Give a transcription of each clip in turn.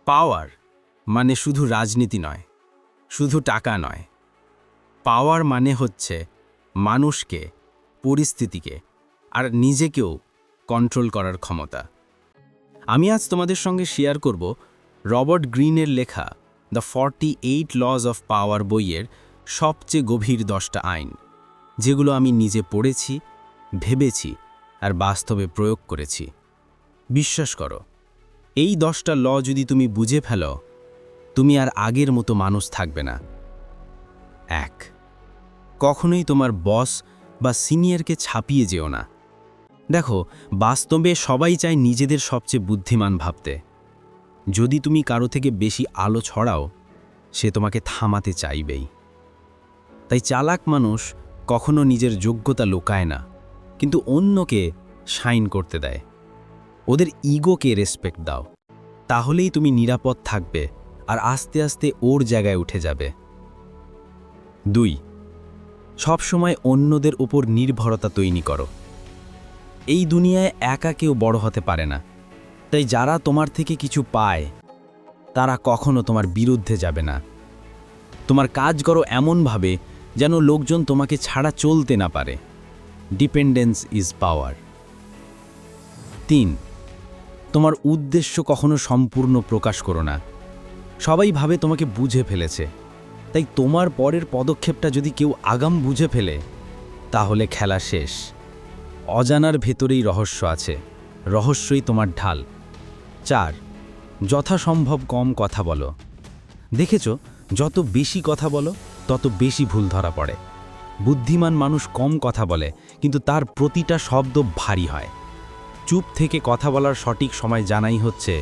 পাওয়ার মানে শুধু রাজনীতি নয়, শুধু টাকা নয়। পাওয়ার মানে হচ্ছে মানুষকে, পরিস্থিতিকে আর নিজেকেও কন্ট্রোল করার ক্ষমতা। আমি আজ তোমাদের সঙ্গে শেয়ার করব রবার্ট গ্রিনের লেখা দ্য 48 লজ অফ পাওয়ার বইয়ের সবচেয়ে গভীর 10টা আইন, যেগুলো আমি নিজে পড়েছি, ভেবেছি আর বাস্তবে প্রয়োগ করেছি। বিশ্বাস করো, এই 10টা ল যদি তুমি বুঝে ফেলো, তুমি আর আগের মতো মানুষ থাকবে না। 1, কখনোই তোমার বস বা সিনিয়রকে ছাপিয়ে যেও না। দেখো, বাস্তবে সবাই চায় নিজেদের সবচেয়ে বুদ্ধিমান ভাবতে। যদি তুমি কারো থেকে বেশি আলো ছড়াও, সে তোমাকে থামাতে চাইবেই। তাই চালাক মানুষ কখনো নিজের যোগ্যতা লুকায় না, কিন্তু অন্যকে শাইন করতে দেয়। ওদের ইগোকে রেসপেক্ট দাও, তাহলেই তুমি নিরাপদ থাকবে আর আস্তে আস্তে ওর জায়গায় উঠে যাবে। 2, সবসময় অন্যদের উপর নির্ভরতা তৈরি করো। এই দুনিয়ায় একা কেউ বড় হতে পারে না, তাই যারা তোমার থেকে কিছু পায় তারা কখনো তোমার বিরুদ্ধে যাবে না। তোমার কাজ করো এমনভাবে যেন লোকজন তোমাকে ছাড়া চলতে না পারে। Dependence is power. 3, তোমার উদ্দেশ্য কখনো সম্পূর্ণ প্রকাশ করো না। সবাই ভাবে তোমাকে বুঝে ফেলেছে, তাই তোমার পরের পদক্ষেপটা যদি কেউ আগাম বুঝে ফেলে, তাহলে খেলা শেষ। অজানার ভেতরেই রহস্য আছে, রহস্যই তোমার ঢাল। 4, যথাসম্ভব কম কথা বলো। দেখেছো, যত বেশি কথা বলো তত বেশি ভুল ধরা পড়ে। বুদ্ধিমান মানুষ কম কথা বলে, কিন্তু তার প্রতিটা শব্দ ভারী হয়। চুপ থেকে কথা বলার সঠিক সময় জানাই হচ্ছে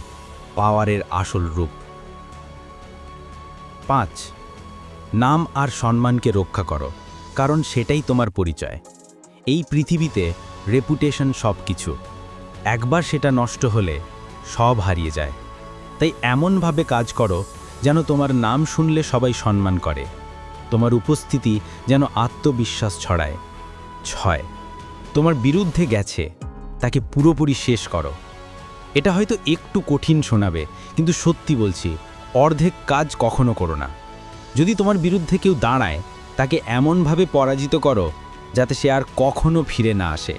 পাওয়ারের আসল রূপ। 5, নাম আর সম্মানকে রক্ষা করো, কারণ সেটাই তোমার পরিচয়। এই পৃথিবীতে রেপুটেশন সব কিছু, একবার সেটা নষ্ট হলে সব হারিয়ে যায়। তাই এমনভাবে কাজ করো যেন তোমার নাম শুনলে সবাই সম্মান করে, তোমার উপস্থিতি যেন আত্মবিশ্বাস ছড়ায়। 6, তোমার বিরুদ্ধে গেছে তাকে পুরোপুরি শেষ করো। এটা হয়তো একটু কঠিন শোনাবে, কিন্তু সত্যি বলছি, অর্ধেক কাজ কখনো করো না। যদি তোমার বিরুদ্ধে কেউ দাঁড়ায়, তাকে এমনভাবে পরাজিত করো যাতে সে আর কখনো ফিরে না আসে।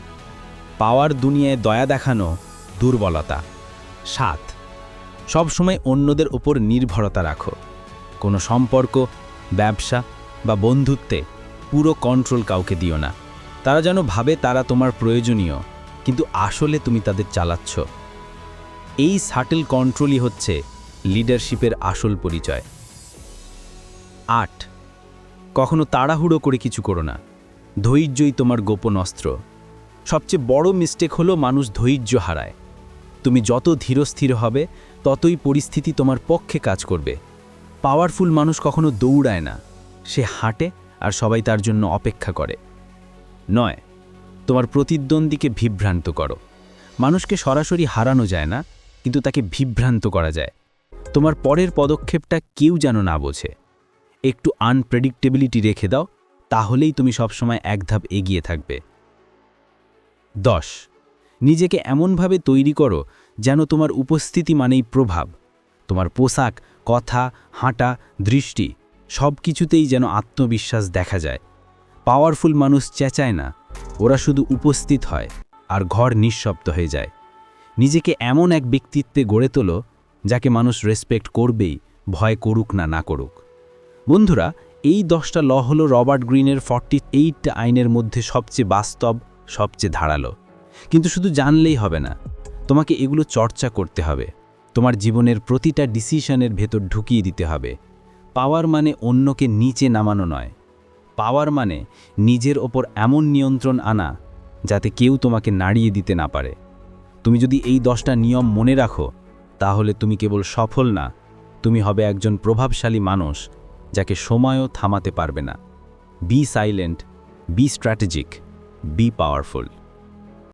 পাওয়ার দুনিয়ায় দয়া দেখানো দুর্বলতা। 7, সবসময় অন্যদের ওপর নির্ভরতা রাখো। কোনো সম্পর্ক, ব্যবসা বা বন্ধুত্বে পুরো কন্ট্রোল কাউকে দিও না। তারা যেন ভাবে তারা তোমার প্রয়োজনীয়, কিন্তু আসলে তুমি তাদের চালাচ্ছ। এই সাটেল কন্ট্রোলই হচ্ছে লিডারশিপের আসল পরিচয়। 8, কখনো তাড়াহুড়ো করে কিছু করো না। ধৈর্যই তোমার গোপন অস্ত্র। সবচেয়ে বড় মিস্টেক হলো মানুষ ধৈর্য হারায়। তুমি যত ধীরস্থির হবে, ততই পরিস্থিতি তোমার পক্ষে কাজ করবে। পাওয়ারফুল মানুষ কখনো দৌড়ায় না, সে হাঁটে আর সবাই তার জন্য অপেক্ষা করে। 9, তোমার প্রতিদ্বন্দ্বীকে বিভ্রান্ত করো। মানুষকে সরাসরি হারানো যায় না, কিন্তু তাকে বিভ্রান্ত করা যায়। তোমার পরের পদক্ষেপটা কেউ যেন না বোঝে। একটু আনপ্রেডিক্টেবিলিটি রেখে দাও, তাহলেই তুমি সবসময় এক ধাপ এগিয়ে থাকবে। 10, নিজেকে এমনভাবে তৈরি করো যেন তোমার উপস্থিতি মানেই প্রভাব। তোমার পোশাক, কথা, হাঁটা, দৃষ্টি সব কিছুতেই যেন আত্মবিশ্বাস দেখা যায়। পাওয়ারফুল মানুষ চেঁচায় না, ওরা শুধু উপস্থিত হয় আর ঘর নিঃশব্দ হয়ে যায়। নিজেকে এমন এক ব্যক্তিত্বে গড়ে তোলো যাকে মানুষ রেসপেক্ট করবেই, ভয় করুক না না করুক। বন্ধুরা, এই 10টা ল হলো রবার্ট গ্রিনের 48টা আইনের মধ্যে সবচেয়ে বাস্তব, সবচেয়ে ধারালো। কিন্তু শুধু জানলেই হবে না, তোমাকে এগুলো চর্চা করতে হবে। তোমার জীবনের প্রতিটা ডিসিশনের ভেতর ঢুকিয়ে দিতে হবে। পাওয়ার মানে অন্যকে নিচে নামানো নয়, পাওয়ার মানে নিজের ওপর এমন নিয়ন্ত্রণ আনা যাতে কেউ তোমাকে নাড়িয়ে দিতে না পারে। তুমি যদি এই 10টা নিয়ম মনে রাখো, তাহলে তুমি কেবল সফল না, তুমি হবে একজন প্রভাবশালী মানুষ যাকে সময়ও থামাতে পারবে না। Be silent, be strategic, be powerful.